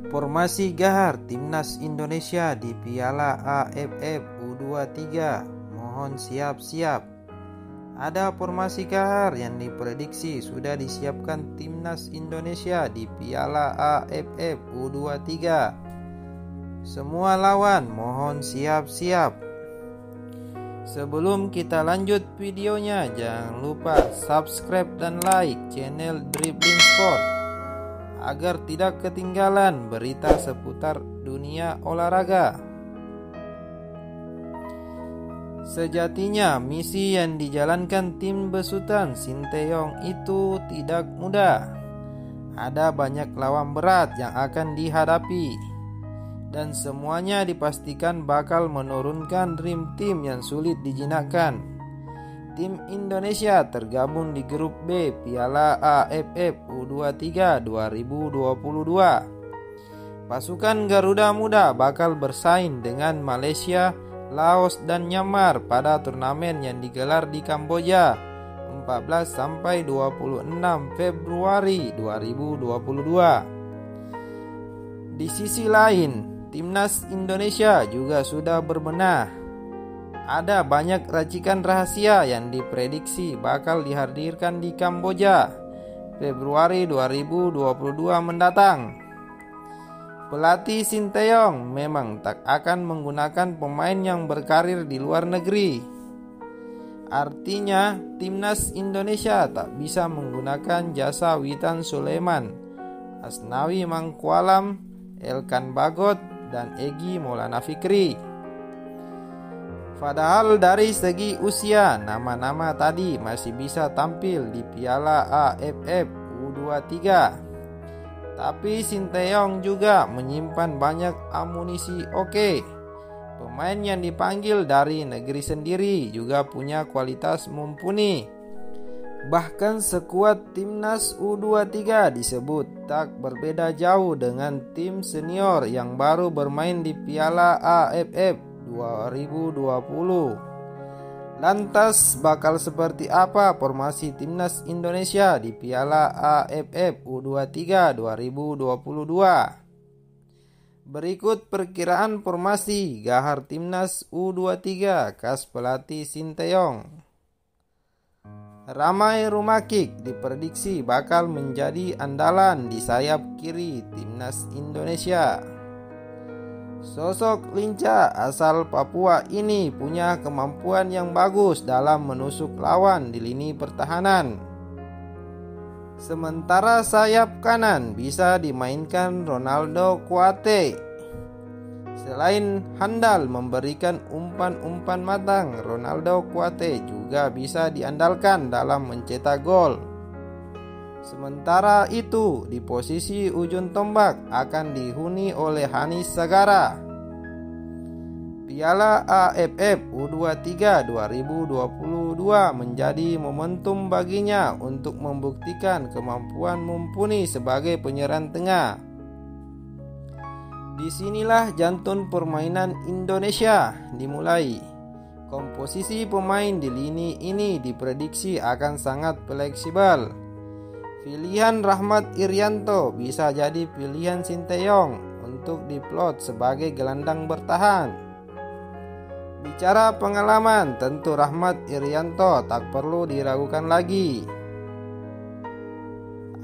Formasi Gahar Timnas Indonesia di Piala AFF U23. Mohon siap-siap. Ada formasi Gahar yang diprediksi sudah disiapkan Timnas Indonesia di Piala AFF U23. Semua lawan mohon siap-siap. Sebelum kita lanjut videonya, jangan lupa subscribe dan like channel Dribbling Sport agar tidak ketinggalan berita seputar dunia olahraga. Sejatinya misi yang dijalankan tim besutan Sinteyong itu tidak mudah. Ada banyak lawan berat yang akan dihadapi, dan semuanya dipastikan bakal menurunkan dream team yang sulit dijinakkan. Tim Indonesia tergabung di grup B Piala AFF U23 2022. Pasukan Garuda Muda bakal bersaing dengan Malaysia, Laos, dan Myanmar pada turnamen yang digelar di Kamboja 14-26 Februari 2022. Di sisi lain, Timnas Indonesia juga sudah berbenah. Ada banyak racikan rahasia yang diprediksi bakal dihadirkan di Kamboja Februari 2022 mendatang. Pelatih Sinteyong memang tak akan menggunakan pemain yang berkarir di luar negeri. Artinya, Timnas Indonesia tak bisa menggunakan jasa Witan Sulaiman, Asnawi Mangkualam, Elkan Bagot, dan Egy Maulana Fikri. Padahal dari segi usia, nama-nama tadi masih bisa tampil di Piala AFF U23. Tapi Sinteyong juga menyimpan banyak amunisi oke. Pemain yang dipanggil dari negeri sendiri juga punya kualitas mumpuni. Bahkan skuad Timnas U23 disebut tak berbeda jauh dengan tim senior yang baru bermain di Piala AFF 2020. Lantas bakal seperti apa formasi Timnas Indonesia di Piala AFF U23 2022? Berikut perkiraan formasi Gahar Timnas U23 khas pelatih Sinteyong. Ramai Rumakik diprediksi bakal menjadi andalan di sayap kiri Timnas Indonesia. Sosok lincah asal Papua ini punya kemampuan yang bagus dalam menusuk lawan di lini pertahanan. Sementara sayap kanan bisa dimainkan Ronaldo Kuate. Selain handal memberikan umpan-umpan matang, Ronaldo Kuate juga bisa diandalkan dalam mencetak gol. Sementara itu, di posisi ujung tombak akan dihuni oleh Hanis Sagara. Piala AFF U23 2022 menjadi momentum baginya untuk membuktikan kemampuan mumpuni sebagai penyerang tengah. Disinilah jantung permainan Indonesia dimulai. Komposisi pemain di lini ini diprediksi akan sangat fleksibel. Pilihan Rahmat Irianto bisa jadi pilihan Sinteyong untuk diplot sebagai gelandang bertahan. Bicara pengalaman, tentu Rahmat Irianto tak perlu diragukan lagi.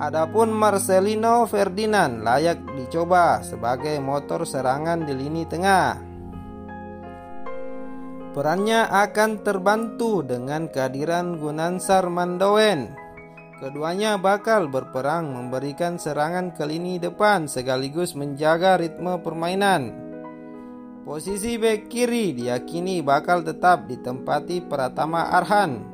Adapun Marcelino Ferdinand layak dicoba sebagai motor serangan di lini tengah. Perannya akan terbantu dengan kehadiran Gunansar Mandoen. Keduanya bakal berperang memberikan serangan ke lini depan sekaligus menjaga ritme permainan. Posisi bek kiri diyakini bakal tetap ditempati Pratama Arhan.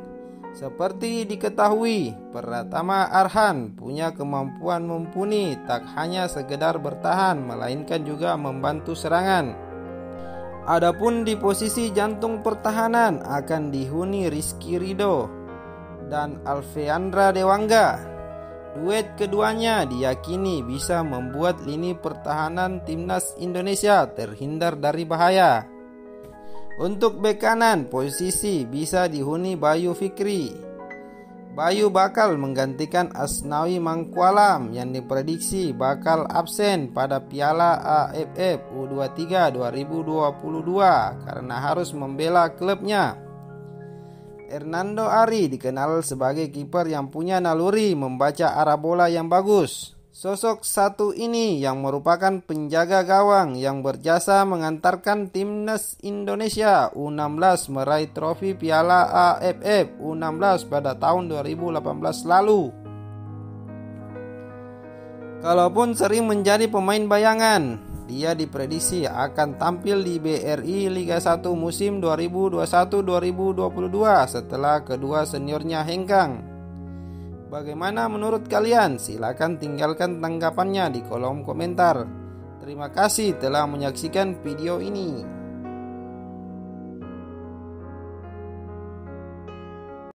Seperti diketahui, Pratama Arhan punya kemampuan mumpuni tak hanya sekedar bertahan melainkan juga membantu serangan. Adapun di posisi jantung pertahanan akan dihuni Rizky Ridho dan Alfeandra Dewangga. Duet keduanya diyakini bisa membuat lini pertahanan Timnas Indonesia terhindar dari bahaya. Untuk bek kanan, posisi bisa dihuni Bayu Fikri. Bayu bakal menggantikan Asnawi Mangkualam yang diprediksi bakal absen pada Piala AFF U23 2022 karena harus membela klubnya. Hernando Ari dikenal sebagai kiper yang punya naluri membaca arah bola yang bagus. Sosok satu ini yang merupakan penjaga gawang yang berjasa mengantarkan timnas Indonesia U16 meraih trofi Piala AFF U16 pada tahun 2018 lalu. Kalaupun sering menjadi pemain bayangan, dia diprediksi akan tampil di BRI Liga 1 musim 2021-2022 setelah kedua seniornya hengkang. Bagaimana menurut kalian? Silakan tinggalkan tanggapannya di kolom komentar. Terima kasih telah menyaksikan video ini.